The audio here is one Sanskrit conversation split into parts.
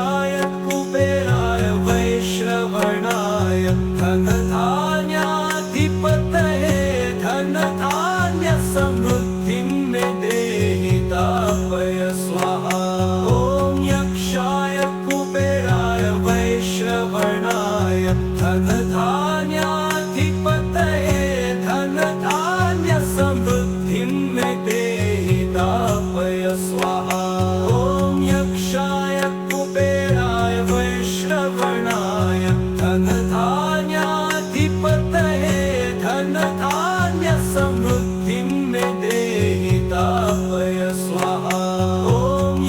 यक्षाय कुबेराय वैश्रवणाय धनधान्याधिपतये धनधान्य समृद्धिं मे देहि दापय स्वाहा। ॐ यक्षाय कुबेराय वैश्रवणाय धनधान्याधिपतये धनधान्य समृद्धिं मे देहि दापय स्वाहा। ॐ यक्षाय कुबेराय वैश्रवणाय धनधान्याधिपतये धनधान्य समृद्धिं मे देहि दापय स्वाहा। ॐ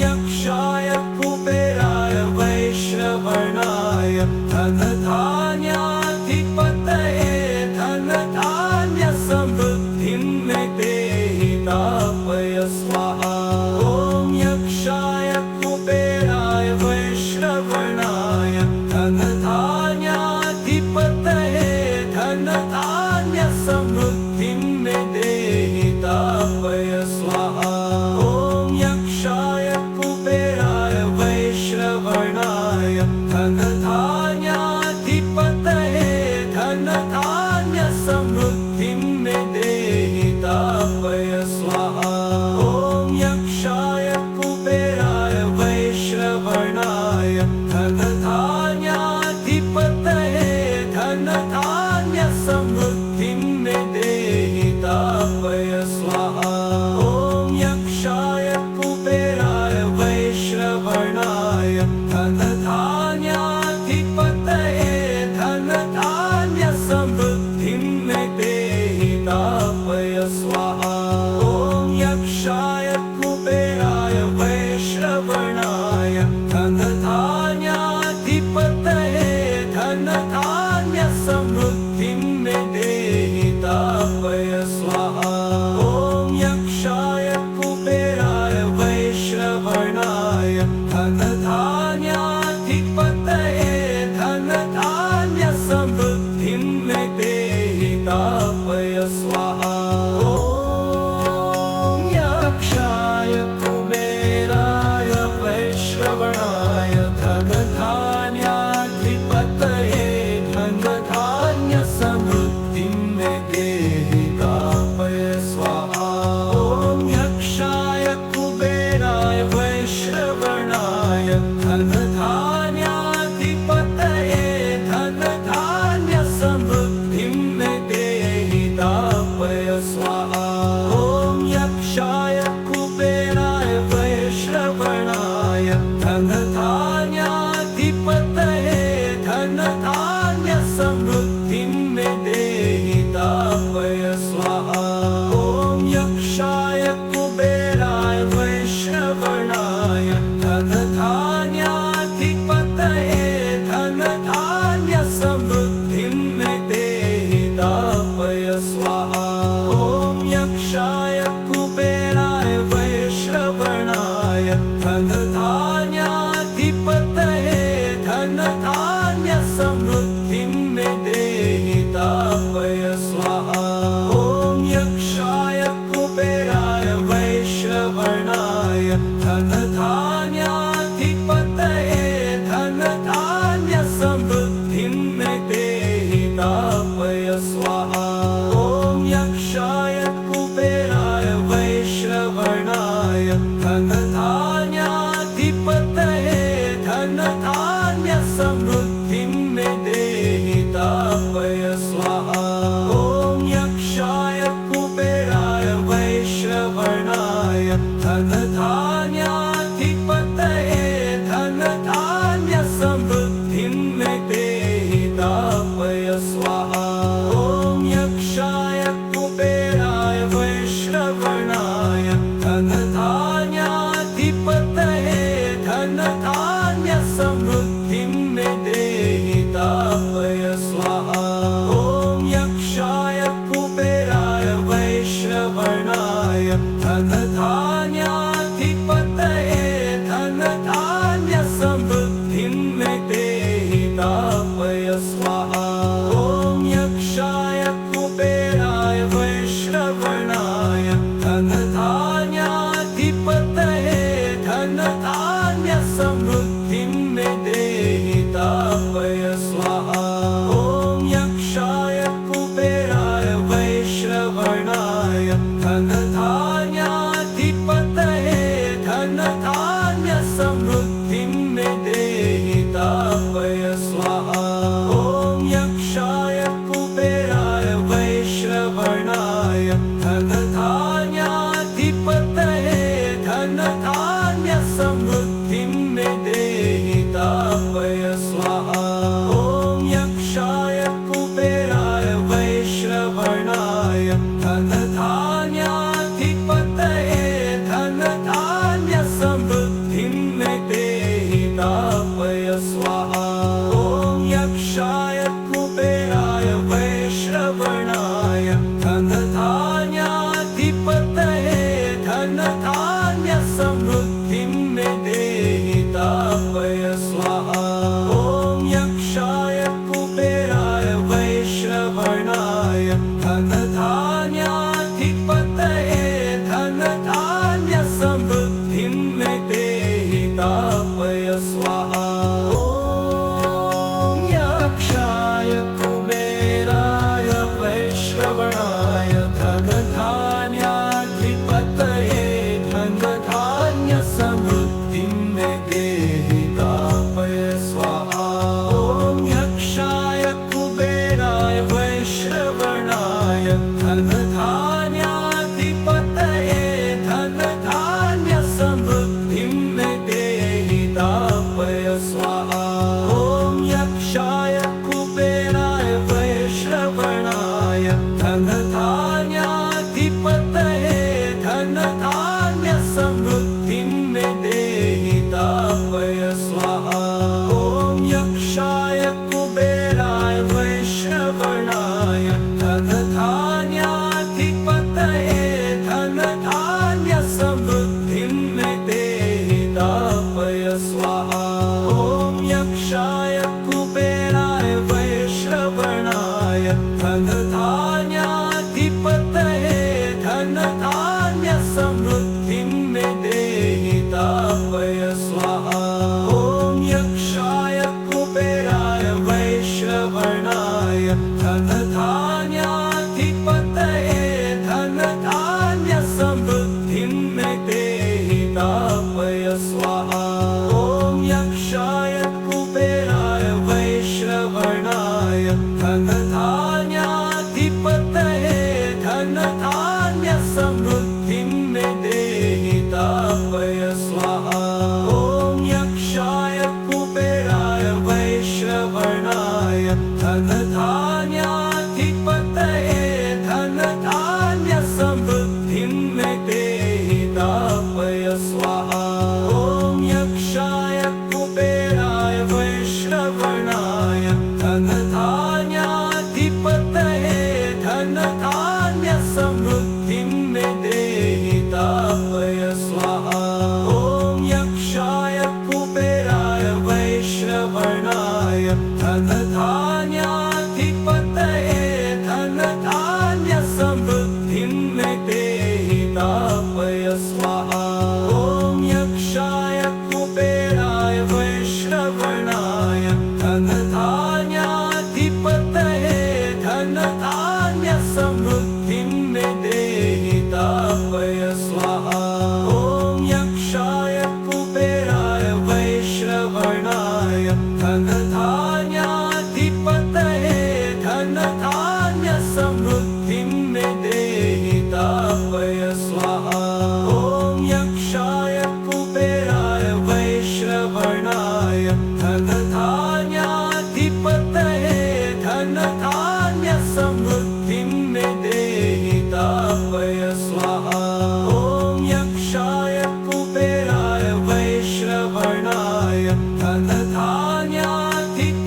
यक्षाय कुबेराय वैश्रवणाय धनधान्याधिपतये धनधान्य समृद्धिं मे देहि दापय स्वाहा। ॐ यक्षाय कुबेराय वैश्रवणाय धनधान्याधिपतये धनधान्य समृद्धिं मे देहि दापय स्वाहा। ॐ यक्षाय कुबेराय वैश्रवणाय धनधान्याधिपतये धनधान्य समृद्धिं मे देहि दापय स्वाहा। ॐ यक्षाय कुबेराय वैश्रवणाय धनधान्याधिपतये धनधान्य समृद्धिं मे देहि दापय स्वाहा। ॐ यक्षाय कुबेराय वैश्रवणाय धनधान्याधिपतये धनधान्य समृद्धिं मे देहि दापय स्वाहा। ॐ यक्षाय कुबेराय वैश्रवणाय धनधान्याधिपतये धनधान्य समृद्धिं मे देहि दापय स्वाहा। ॐ यक्षाय कुबेराय वैश्रवणाय धनधान्याधिपतये धनधान्य समृद्धिं मे देहि दापय स्वाहा। ॐ यक्षाय कुबेराय वैश्रवणाय धनधान्याधिपतये धनधान्य समृद्धिं मे देहि दापय स्वाहा। ॐ यक्षाय कुबेराय वैश्रवणाय धनधान्याधिपतये धनधान्य समृद्धिं मे देहि दापय स्वाहा। ॐ यक्षाय कुबेराय वैश्रवणाय धनधान्याधिपतये धनधान्य समृद्धिं मे देहि दापय स्वाहा। ॐ यक्षाय कुबेराय वैश्रवणाय धनधान्याधिपतये धनधान्य समृद्धिं मे देहि दापय स्वाहा। ॐ यक्षाय कुबेराय वैश्रवणाय धनधान्याधिपतये धनधान्य समृद्धिं मे देहि दापय स्वाहा। ॐ यक्षाय कुबेराय वैश्रवणाय धनधान्याधिपतये धनधान्य समृद्धिं मे देहि दापय स्वाहा। ॐ यक्षाय कुबेराय वैश्रवणाय धनधान्याधिपतये धनधान्य समृद्धिं मे देहि दापय स्वाहा। ॐ यक्षाय कुबेराय वैश्रवणाय धनधान्याधिपतये धनधान्य समृद्धिं मे देहि दापय स्वाहा। ॐ यक्षाय कुबेराय वैश्रवणाय धनधान्याधिपतये धनधान्य समृद्धिं मे देहि दापय स्वाहा। स्वाहा ॐ यक्षाय कुबेराय वैश्रवणाय धनधान्याधिपतये धनधान्य समृद्धिं मे देहि दापय स्वाहा ॐ यक्षाय कुबेराय वैश्रवणाय धनधान्याधिपतये धनधान्य समृद्धिं मे देहि दापय स्वाहा ॐ यक्षाय कुबेराय वैश्रवणाय धनधान्याधिपतये धनधान्य समृद्धिं मे देहि दापय स्वाहा ॐ यक्षाय कुबेराय वैश्रवणाय धनधान्याधिपतये धनधान्य समृद्धिं मे देहि दापय स्वाहा ॐ यक्षाय कुबेराय वैश्रवणाय धनधान्याधिपतये धनधान्य समृद्धिं मे देहि दापय स्वाहा ॐ यक्षाय कुबेराय वैश्रवणाय धनधान्याधिपतये धनधान्य समृद्धिं मे देहि दापय स्वाहा ॐ यक्षाय कुबेराय वैश्रवणाय धनधान्याधिपतये धनधान्य समृद्धिं मे देहि दापय स्वाहा ॐ यक्षाय कुबेराय वैश्रवणाय धनधान्याधिपतये धनधान्य समृद्धिं मे देहि दापय स्वाहा ॐ यक्षाय कुबेराय वैश्रवणाय धनधान्याधिपतये धनधान्य समृद्धिं मे देहि दापय स्वाहा ॐ यक्षाय कुबेराय वैश्रवणाय धनधान्याधिपतये धनधान्य समृद्धिं मे देहि दापय स्वाहा ॐ यक्षाय कुबेराय वैश्रवणाय धनधान्याधिपतये धनधान्य समृद्धिं मे देहि दापय स्वाहा ॐ यक्षाय कुबेराय वैश्रवणाय धनधान्याधिपतये धनधान्य समृद्धिं मे देहि दापय स्वाहा ॐ यक्षाय कुबेराय वैश्रवणाय धनधान्याधिपतये धनधान्य समृद्धिं मे देहि दापय स्वाहा ॐ यक्षाय कुबेराय वैश्रवणाय धनधान्याधिपतये धनधान्य समृद्धिं मे देहि दापय स्वाहा ॐ यक्षाय कुबेराय वैश्रवणाय धनधान्याधिपतये धनधान्य समृद्धिं मे देहि दापय स्वाहा ॐ यक्षाय कुबेराय वैश्रवणाय धनधान्याधिपतये धनधान्य समृद्धिं मे देहि दापय स्वाहा ॐ यक्षाय कुबेराय वैश्रवणाय धनधान्याधिपतये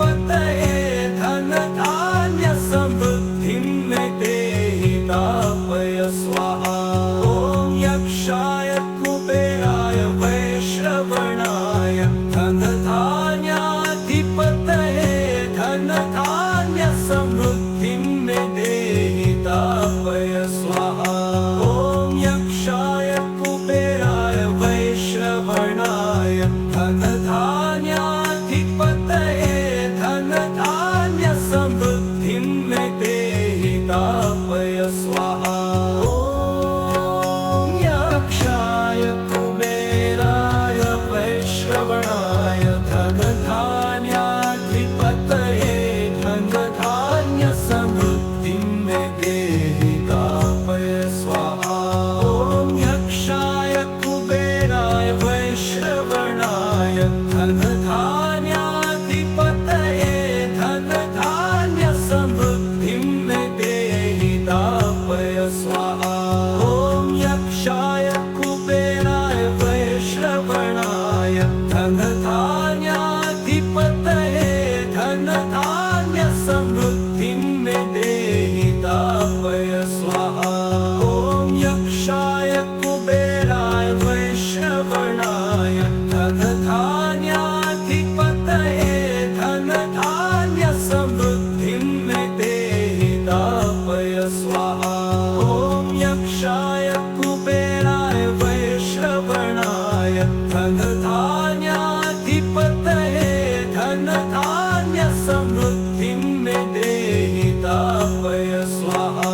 धन धान्य समृद्धिं मे देहि तापय स्वाहा।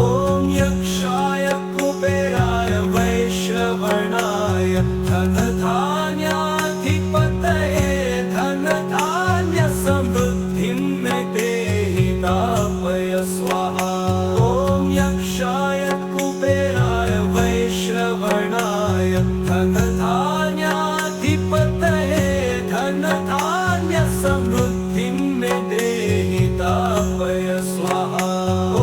ॐ यक्षाय कुबेराय वैश्रवणाय धन धान्याधिपतये धन धान्य समृद्धिं मे देहि तापय स्वाहा। ॐ यक्षाय कुबेराय वैश्रवणाय धन धान्याधिपतये धन धान्य समृद्धिं मे देहि तापय स्वाहा। ॐ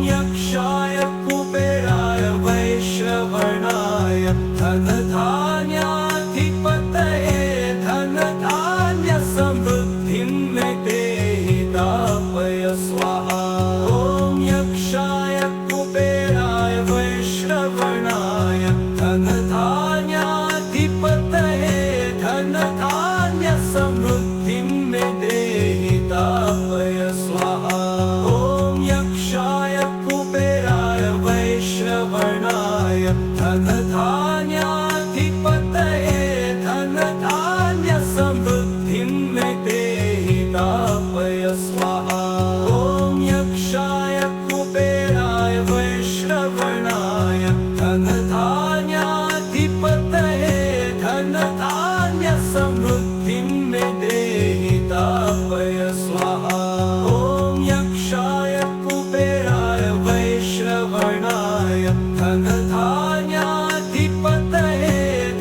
यक्षाय कुबेराय वैश्रवणाय धन धान्याधिपतये धन धान्य समृद्धिं मे देहि तापय स्वाहा। ॐ यक्षाय कुबेराय वैश्रवणाय धन धान्याधिपतये धन धान्य समृद्धिं मे देहि तापय स्वाहा। ॐ यक्षाय कुबेराय वैश्रवणाय धन धान्याधिपतये धन धान्य समृद्धिं मे देहि तापय स्वाहा। ॐ यक्षाय कुबेराय वैश्रवणाय धन धान्याधिपतये धन धान्य समृद्धिं मे देहि तापय स्वाहा। ॐ यक्षाय कुबेराय वैश्रवणाय धन धान्याधिपतये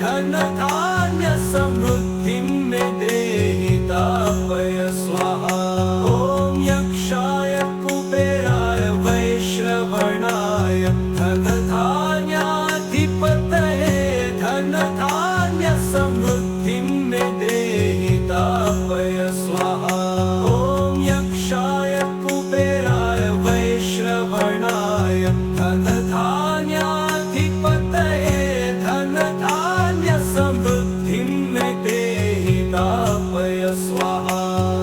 धन धान्य समृद्धिं मे देहि तापय स्वाहा। ॐ यक्षाय कुबेराय वैश्रवणाय धन धान्याधिपतये धन धान्य समृद्धिं मे देहि तापय स्वाहा। ॐ यक्षाय कुबेराय वैश्रवणाय धन धान्याधिपतये धन धान्य समृद्धिं मे देहि तापय स्वाहा।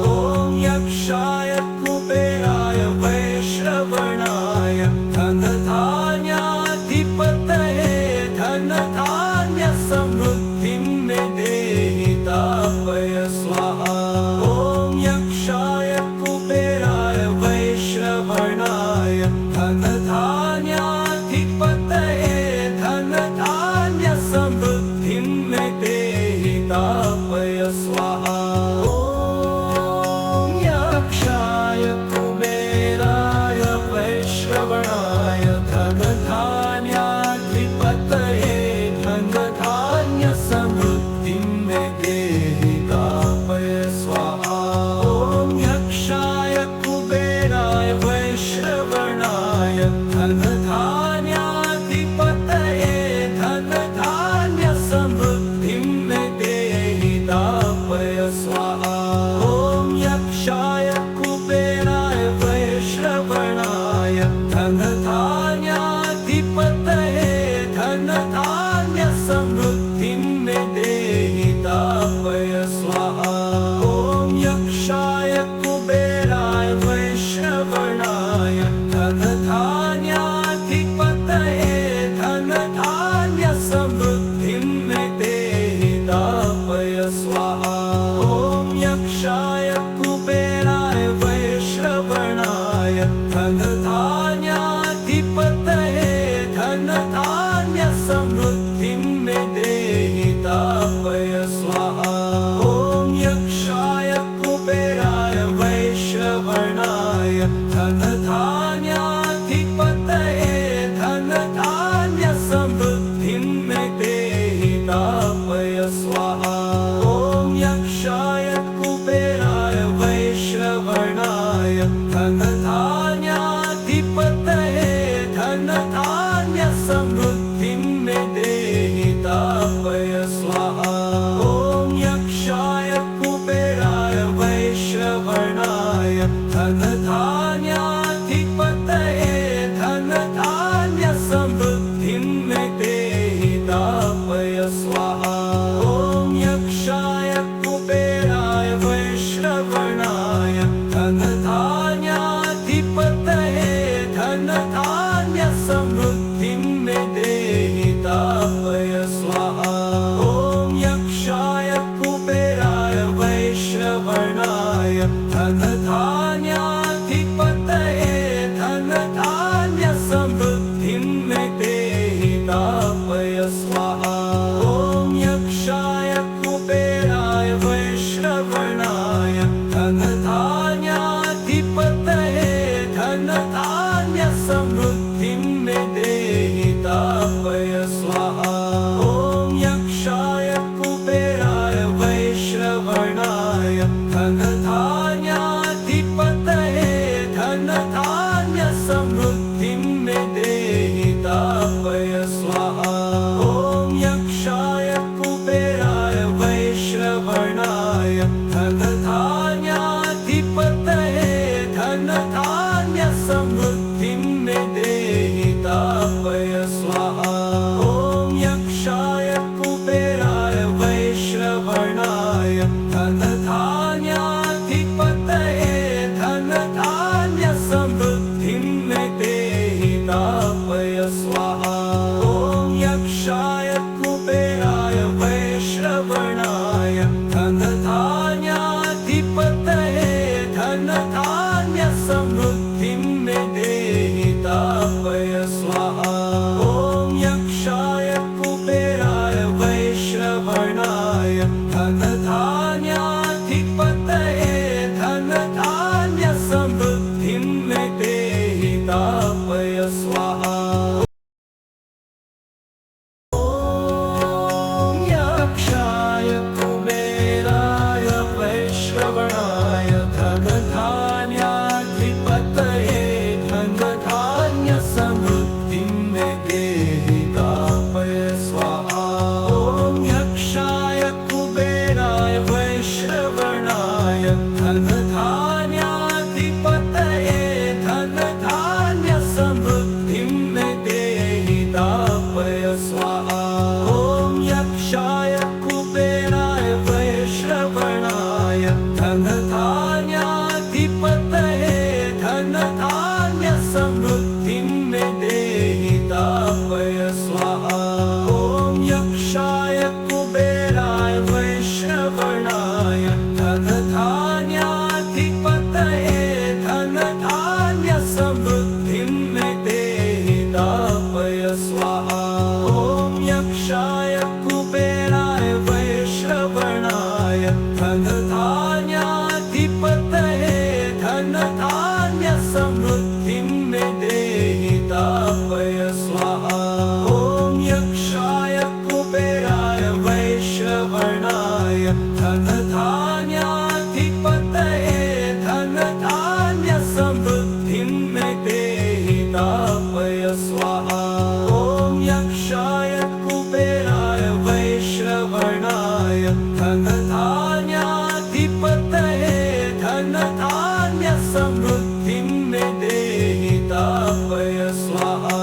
ॐ यक्षाय कुबेराय वैश्रवणाय धन धान्याधिपतये धन धान्य समृद्धिं मे देहि तापय स्वाहा। ॐ यक्षाय कुबेराय वैश्रवणाय धन धान्याधिपतये धन धान्य समृद्धिं मे देहि तापय स्वाहा। ॐ यक्षाय कुबेराय वैश्रवणाय धन धान्याधिपतये धन धान्य समृद्धिं मे देहि तापय स्वाहा। ॐ यक्षाय कुबेराय वैश्रवणाय धन धान्याधिपतये धन धान्य समृद्धिं मे देहि तापय स्वाहा। ॐ यक्षाय कुबेराय वैश्रवणाय धन धान्याधिपतये धन धान्य समृद्धिं मे देहि तापय स्वाहा। ॐ यक्षाय कुबेराय वैश्रवणाय धन धान्याधिपतये धन धान्य समृद्धिं मे देहि तापय स्वाहा। ॐ यक्षाय कुबेराय वैश्रवणाय धन धान्याधिपतये धन धान्य समृद्धिं मे देहि तापय स्वाहा। ॐ यक्षाय कुबेराय वैश्रवणाय धन धान्याधिपतये धन धान्य समृद्धिं मे देहि तापय स्वाहा। ॐ यक्षाय कुबेराय धनधान्याधिपतये धनधान्य समृद्धिं मे देहि तापय स्वाहा। ॐ यक्षाय कुबेराय वैश्रवणाय धनधान्याधिपतये धनधान्य समृद्धिं मे देहि तापय स्वाहा। ॐ यक्षाय कुबेराय वैश्रवणाय धनधान्याधिपतये धनधान्य समृद्धिं मे देहि तापय स्वाहा। ॐ यक्षाय कुबेराय वैश्रवणाय धनधान्याधिपतये धनधान्य समृद्धिं मे देहि तापय स्वाहा। ॐ यक्षाय कुबेराय वैश्रवणाय धनधान्याधिपतये धनधान्य समृद्धिं मे देहि तापय स्वाहा। ॐ यक्षाय कुबेराय वैश्रवणाय धनधान्याधिपतये धनधान्य समृद्धिं मे देहि तापय स्वाहा। ॐ यक्षाय कुबेराय वैश्रवणाय धनधान्याधिपतये धनधान्य समृद्धिं मे देहि तापय स्वाहा। ॐ यक्षाय कुबेराय वैश्रवणाय धनधान्याधिपतये धनधान्य समृद्धिं मे देहि तापय स्वाहा। ॐ यक्षाय कुबेराय वैश्रवणाय धनधान्याधिपतये धनधान्य समृद्धिं मे देहि तापय स्वाहा। ॐ यक्षाय कुबेराय वैश्रवणाय धनधान्याधिपतये धनधान्य समृद्धिं मे देहि तापय स्वाहा। ॐ यक्षाय कुबेराय वैश्रवणाय धनधान्याधिपतये धनधान्य समृद्धिं मे देहि तापय स्वाहा। ॐ यक्षाय कुबेराय वैश्रवणाय धनधान्याधिपतये धनधान्य समृद्धिं मे देहि तापय स्वाहा। ॐ यक्षाय कुबेराय वैश्रवणाय धनधान्याधिपतये धनधान्य समृद्धिं मे देहि तापय स्वाहा। ॐ यक्षाय कुबेराय वैश्रवणाय धनधान्याधिपतये धनधान्य समृद्धिं मे देहि तापय स्वाहा।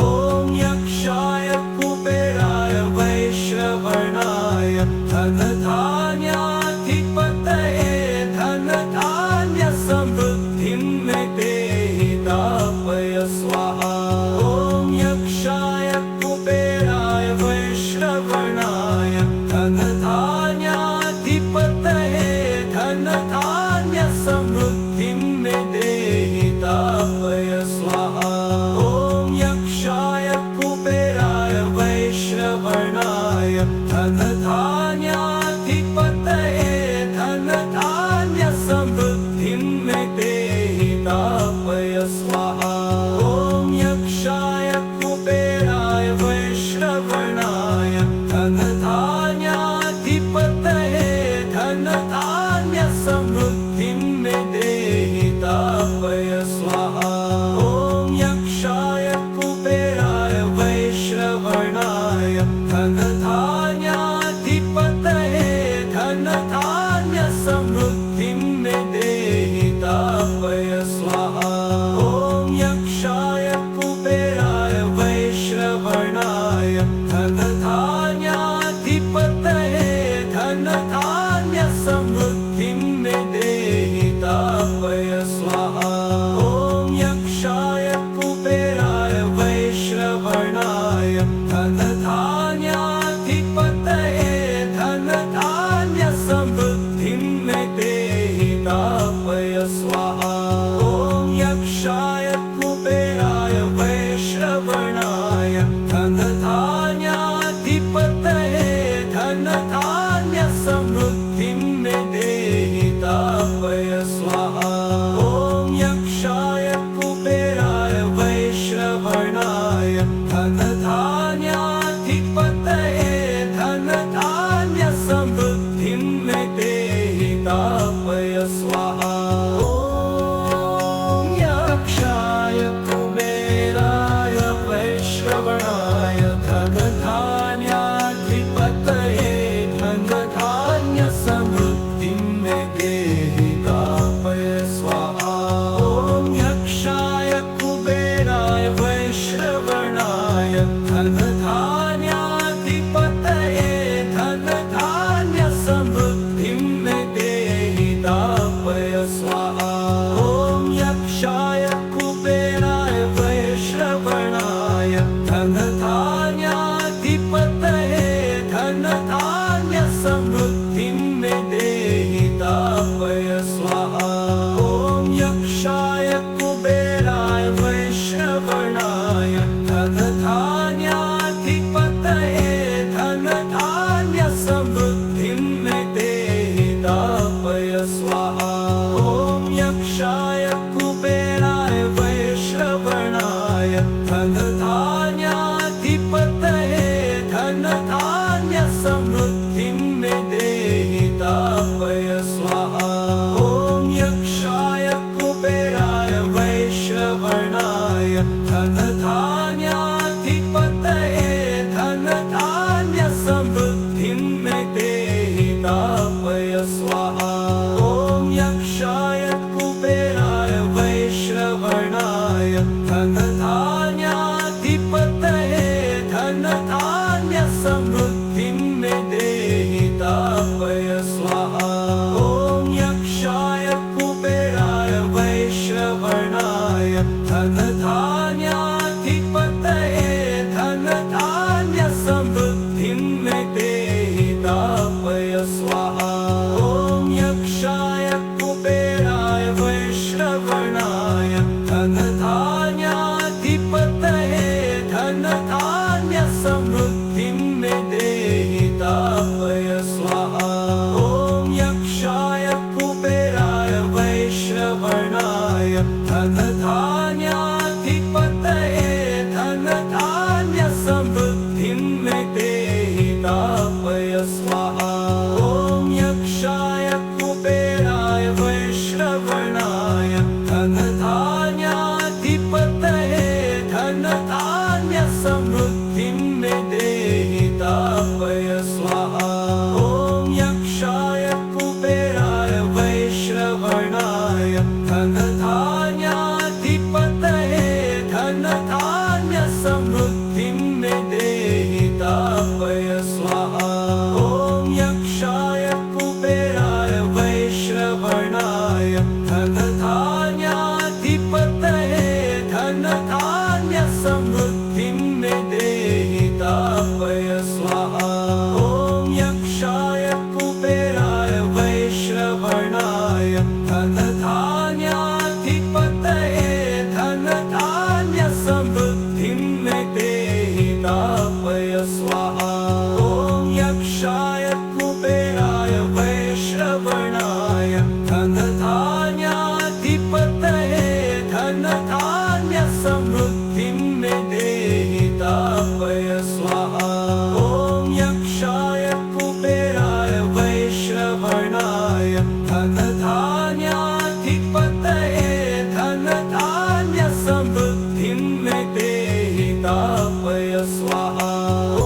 ॐ यक्षाय कुबेराय वैश्रवणाय धनधान्याधिपतये धनधान्य समृद्धिं मे देहि तापय स्वाहा। ॐ यक्षाय कुबेराय वैश्रवणाय धनधान्याधिपतये धनधान्य समृद्धिं मे देहि तापय स्वाहा। ॐ यक्षाय कुबेराय वैश्रवणाय धनधान्याधिपतये धनधान्य समृद्धिं मे देहि तापय स्वाहा। ॐ यक्षाय कुबेराय वैश्रवणाय धनधान्याधिपतये धनधान्य समृद्धिं मे देहि तापय स्वाहा। ॐ यक्षाय कुबेराय वैश्रवणाय धनधान्याधिपतये धनधान्य समृद्धिं मे देहि तापय स्वाहा। ॐ यक्षाय कुबेराय वैश्रवणाय धनधान्याधिपतये धनधान्य समृद्धिं मे देहि तापय स्वाहा। ॐ यक्षाय कुबेराय वैश्रवणाय धनधान्याधिपतये धनधान्य समृद्धिं मे देहि तापय स्वाहा ॐ यक्षाय कुबेराय वैश्रवणाय धनधान्याधिपतये धनधान्यसमृद्धिं मे देहि तापय स्वाहा ॐ यक्षाय कुबेराय वैश्रवणाय धनधान्याधिपतये धनधान्यसमृद्धिं मे देहि तापय स्वाहा ॐ यक्षाय कुबेराय वैश्रवणाय धनधान्याधिपतये धनधान्यसमृद्धिं मे देहि तापय स्वाहा ॐ यक्षाय कुबेराय वैश्रवणाय धनधान्याधिपतये धनधान्यसमृद्धिं मे देहि तापय स्वाहा ॐ यक्षाय कुबेराय वैश्रवणाय धनधान्याधिपतये धनधान्यसमृद्धिं मे देहि तापय स्वाहा ॐ यक्षाय कुबेराय वैश्रवणाय धनधान्याधिपतये धनधान्यसमृद्धिं मे देहि तापय स्वाहा ॐ यक्षाय कुबेराय वैश्रवणाय धनधान्याधिपतये धनधान्यसमृद्धिं मे देहि तापय स्वाहा ॐ यक्षाय कुबेराय वैश्रवणाय धनधान्याधिपतये धनधान्यसमृद्धिं मे देहि तापय स्वाहा ॐ यक्षाय कुबेराय वैश्रवणाय धनधान्याधिपतये धनधान्यसमृद्धिं मे देहि तापय स्वाहा ॐ यक्षाय कुबेराय वैश्रवणाय धनधान्याधिपतये धनधान्यसमृद्धिं मे देहि तापय स्वाहा ॐ यक्षाय कुबेराय वैश्रवणाय धनधान्याधिपतये धनधान्यसमृद्धिं मे देहि तापय स्वाहा ॐ यक्षाय कुबेराय वैश्रवणाय धनधान्याधिपतये धनधान्यसमृद्धिं मे देहि तापय स्वाहा ॐ यक्षाय कुबेराय वैश्रवणाय धनधान्याधिपतये धनधान्यसमृद्धिं मे देहि तापय स्वाहा ॐ यक्षाय कुबेराय वैश्रवणाय धनधान्याधिपतये धनधान्यसमृद्धिं मे देहि तापय स्वाहा ॐ यक्षाय कुबेराय वैश्रवणाय धनधान्याधिपतये धनधान्यसमृद्धिं मे देहि तापय स्वाहा ॐ यक्षाय कुबेराय वैश्रवणाय धनधान्याधिपतये धनधान्यसमृद्धिं मे देहि तापय स्वाहा ॐ यक्षाय कुबेराय वैश्रवणाय धनधान्याधिपतये धनधान्यसमृद्धिं मे देहि तापय स्वाहा ॐ यक्षाय कुबेराय वैश्रवणाय धनधान्याधिपतये धनधान्यसमृद्धिं मे देहि तापय स्वाहा ॐ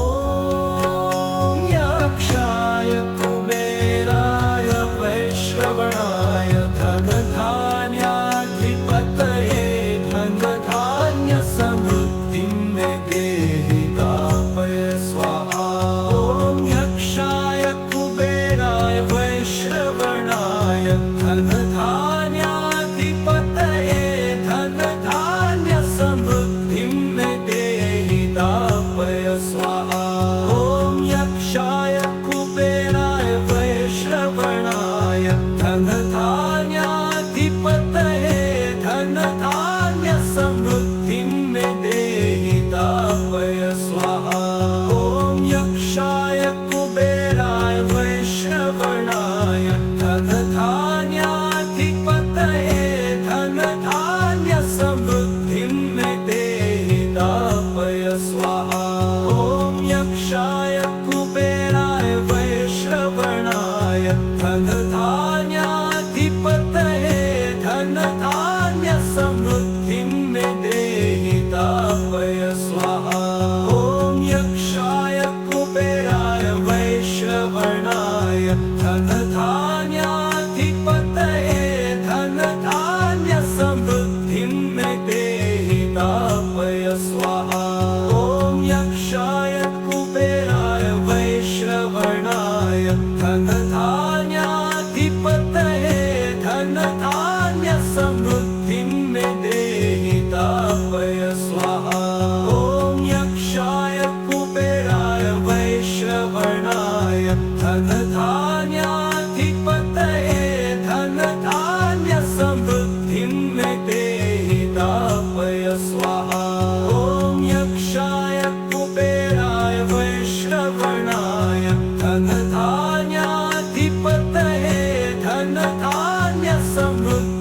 यक्षाय कुबेराय वैश्रवणाय धनधान्याधिपतये धनधान्यसमृद्धिं मे देहि तापय स्वाहा ॐ यक्षाय कुबेराय वैश्रवणाय धनधान्याधिपतये धनधान्यसमृद्धिं मे देहि तापय स्वाहा ॐ यक्षाय कुबेराय वैश्रवणाय धनधान्याधिपतये धान्य समृद्धिं मे देहि तापय स्वाहा। ॐ यक्षाय कुबेराय वैश्रवणाय धन धान्याधिपतये धन धान्य समृद्धिं मे देहि तापय स्वाहा। ॐ यक्षाय कुबेराय वैश्रवणाय धन धान्याधिपतये धन धान्य समृद्धि